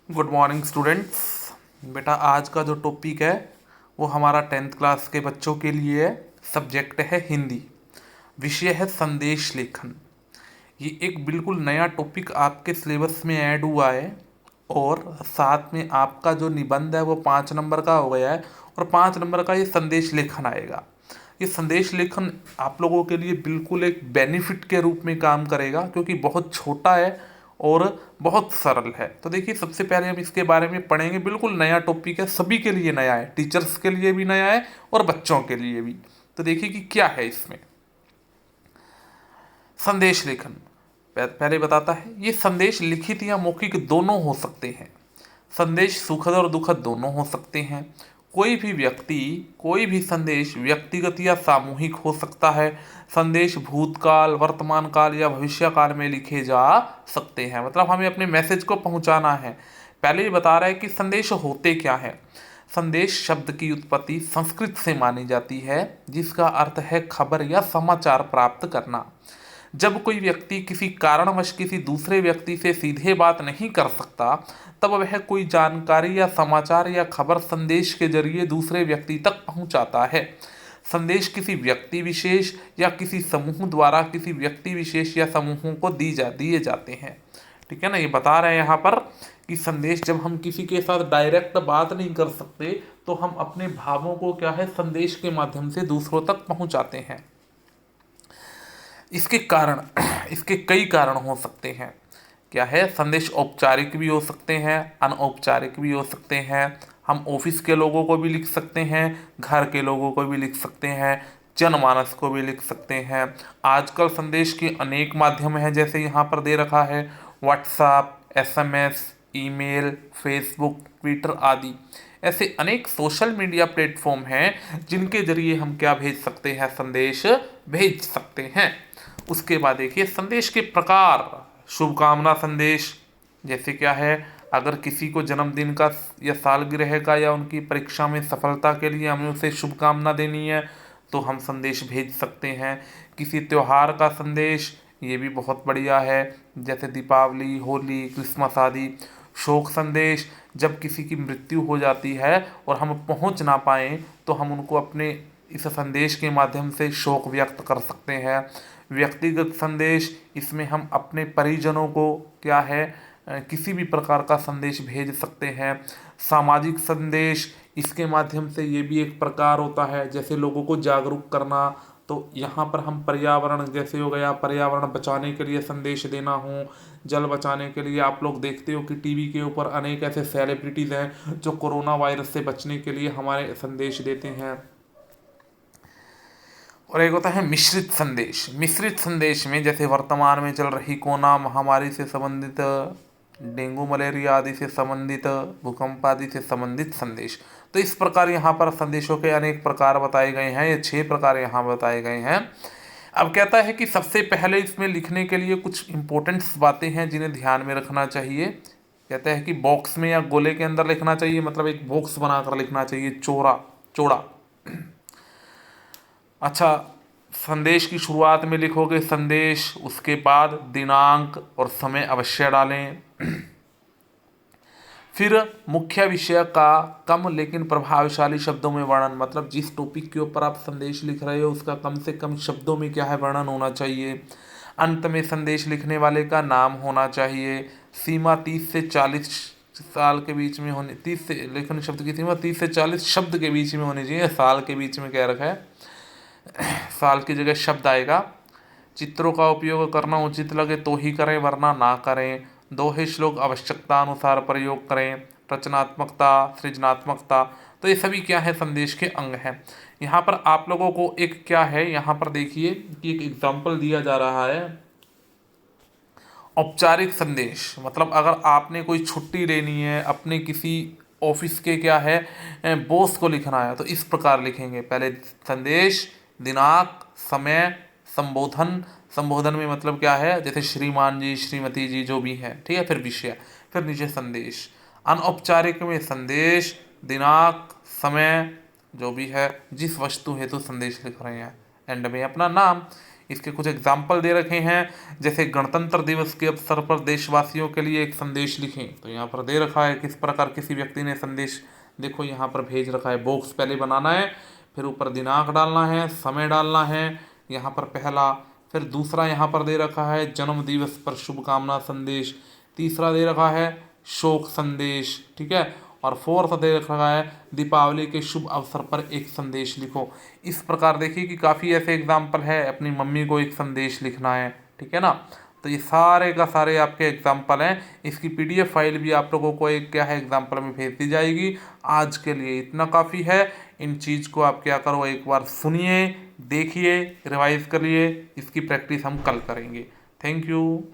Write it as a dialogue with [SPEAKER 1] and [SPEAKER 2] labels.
[SPEAKER 1] Good morning students. बेटा आज का जो टॉपिक है वो हमारा 10th क्लास के बच्चों के लिए है। सब्जेक्ट है हिंदी, विषय है संदेश लेखन। ये एक बिल्कुल नया टॉपिक आपके सिलेबस में ऐड हुआ है और साथ में आपका जो निबंध है वो 5 नंबर का हो गया है और 5 नंबर का ये संदेश लेखन आएगा। ये संदेश लेखन आप लोगों के लिए बिल्कुल एक बेनिफिट के रूप में काम करेगा क्योंकि बहुत छोटा है और बहुत सरल है। तो देखिए सबसे पहले हम इसके बारे में पढ़ेंगे। बिल्कुल नया टॉपिक है, सभी के लिए नया है, टीचर्स के लिए भी नया है और बच्चों के लिए भी। तो देखिए कि क्या है इसमें। संदेश लेखन पहले बताता है, ये संदेश लिखित या मौखिक दोनों हो सकते हैं। संदेश सुखद और दुखद दोनों हो सकते हैं। कोई भी व्यक्ति कोई भी संदेश व्यक्तिगत या सामूहिक हो सकता है। संदेश भूतकाल, वर्तमान काल या भविष्य काल में लिखे जा सकते हैं। मतलब हमें अपने मैसेज को पहुंचाना है। पहले ही बता रहा है कि संदेश होते क्या है। संदेश शब्द की उत्पत्ति संस्कृत से मानी जाती है जिसका अर्थ है खबर या समाचार प्राप्त करना। जब कोई व्यक्ति किसी कारणवश किसी दूसरे व्यक्ति से सीधे बात नहीं कर सकता तब वह कोई जानकारी या समाचार या खबर संदेश के जरिए दूसरे व्यक्ति तक पहुंचाता है। संदेश किसी व्यक्ति विशेष या किसी समूह द्वारा किसी व्यक्ति विशेष या समूहों को दिए जाते हैं। ठीक है ना। ये बता रहे हैं यहाँ पर कि संदेश जब हम किसी के साथ डायरेक्ट बात नहीं कर सकते तो हम अपने भावों को क्या है संदेश के माध्यम से दूसरों तक पहुंचाते हैं। इसके कारण इसके कई कारण हो सकते हैं। क्या है, संदेश औपचारिक भी हो सकते हैं, अनौपचारिक भी हो सकते हैं। हम ऑफिस के लोगों को भी लिख सकते हैं, घर के लोगों को भी लिख सकते हैं, जनमानस को भी लिख सकते हैं। आजकल संदेश के अनेक माध्यम हैं, जैसे यहाँ पर दे रखा है WhatsApp, SMS, email, Facebook, Twitter आदि। ऐसे अनेक सोशल मीडिया प्लेटफॉर्म हैं जिनके जरिए हम क्या भेज सकते हैं, संदेश भेज सकते हैं। उसके बाद देखिए संदेश के प्रकार। शुभकामना संदेश, जैसे क्या है, अगर किसी को जन्मदिन का या सालगिरह का या उनकी परीक्षा में सफलता के लिए हमें उसे शुभकामना देनी है तो हम संदेश भेज सकते हैं। किसी त्यौहार का संदेश, ये भी बहुत बढ़िया है, जैसे दीपावली, होली, क्रिसमस आदि। शोक संदेश, जब किसी की मृत्यु हो जाती है और हम पहुंच ना पाएँ तो हम उनको अपने इस संदेश के माध्यम से शोक व्यक्त कर सकते हैं। व्यक्तिगत संदेश, इसमें हम अपने परिजनों को क्या है किसी भी प्रकार का संदेश भेज सकते हैं। सामाजिक संदेश, इसके माध्यम से ये भी एक प्रकार होता है, जैसे लोगों को जागरूक करना। तो यहाँ पर हम पर्यावरण, जैसे हो गया पर्यावरण बचाने के लिए संदेश देना हो, जल बचाने के लिए। आप लोग देखते हो कि टीवी के ऊपर अनेक ऐसे सेलिब्रिटीज़ हैं जो कोरोना वायरस से बचने के लिए हमारे संदेश देते हैं। और एक होता है मिश्रित संदेश। मिश्रित संदेश में जैसे वर्तमान में चल रही कोरोना महामारी से संबंधित, डेंगू मलेरिया आदि से संबंधित, भूकंप आदि से संबंधित संदेश। तो इस प्रकार यहाँ पर संदेशों के अनेक प्रकार बताए गए हैं। ये 6 प्रकार यहाँ बताए गए हैं। अब कहता है कि सबसे पहले इसमें लिखने के लिए कुछ इंपॉर्टेंट्स बातें हैं जिन्हें ध्यान में रखना चाहिए। कहता है कि बॉक्स में या गोले के अंदर लिखना चाहिए, मतलब एक बॉक्स बनाकर लिखना चाहिए, चौड़ा चौड़ा। अच्छा, संदेश की शुरुआत में लिखोगे संदेश, उसके बाद दिनांक और समय अवश्य डालें। फिर मुख्य विषय का कम लेकिन प्रभावशाली शब्दों में वर्णन, मतलब जिस टॉपिक के ऊपर आप संदेश लिख रहे हो उसका कम से कम शब्दों में क्या है वर्णन होना चाहिए। अंत में संदेश लिखने वाले का नाम होना चाहिए। सीमा 30 से 40 साल के बीच में होने 30 से लेखन शब्द की सीमा 30 से 40 शब्द के बीच में होनी चाहिए। साल के बीच में क्या रखा है, साल की जगह शब्द आएगा। चित्रों का उपयोग करना उचित लगे तो ही करें वरना ना करें। दोहे श्लोक आवश्यकता अनुसार प्रयोग करें। रचनात्मकता, सृजनात्मकता, तो ये सभी क्या है संदेश के अंग हैं। यहाँ पर आप लोगों को एक क्या है, यहाँ पर देखिए कि एक एग्जाम्पल दिया जा रहा है। औपचारिक संदेश, मतलब अगर आपने कोई छुट्टी लेनी है, अपने किसी ऑफिस के क्या है बॉस को लिखना है, तो इस प्रकार लिखेंगे। पहले संदेश, दिनांक, समय, संबोधन। संबोधन में मतलब क्या है, जैसे श्रीमान जी, श्रीमती जी, जो भी है, ठीक है। फिर विषय, फिर नीचे संदेश। अनौपचारिक में संदेश, दिनांक, समय, जो भी है, जिस वस्तु हेतु संदेश लिख रहे हैं, एंड में अपना नाम। इसके कुछ एग्जाम्पल दे रखे हैं, जैसे गणतंत्र दिवस के अवसर पर देशवासियों के लिए एक संदेश लिखें, तो यहाँ पर दे रखा है किस प्रकार किसी व्यक्ति ने संदेश, देखो यहाँ पर भेज रखा है। बॉक्स पहले बनाना है, फिर ऊपर दिनांक डालना है, समय डालना है यहाँ पर पहला, फिर दूसरा यहाँ पर दे रखा है जन्म दिवस पर शुभकामना संदेश, तीसरा दे रखा है शोक संदेश, ठीक है, और फोर्थ दे रखा है दीपावली के शुभ अवसर पर एक संदेश लिखो। इस प्रकार देखिए कि काफ़ी ऐसे एग्जाम्पल है, अपनी मम्मी को एक संदेश लिखना है, ठीक है ना। तो ये सारे का सारे आपके एग्जाम्पल हैं। इसकी पीडीएफ फाइल भी आप लोगों को एक क्या है एग्जाम्पल में भेज दी जाएगी। आज के लिए इतना काफ़ी है। इन चीज़ को आप क्या करो, एक बार सुनिए, देखिए, रिवाइज करिए, इसकी प्रैक्टिस हम कल करेंगे। Thank you.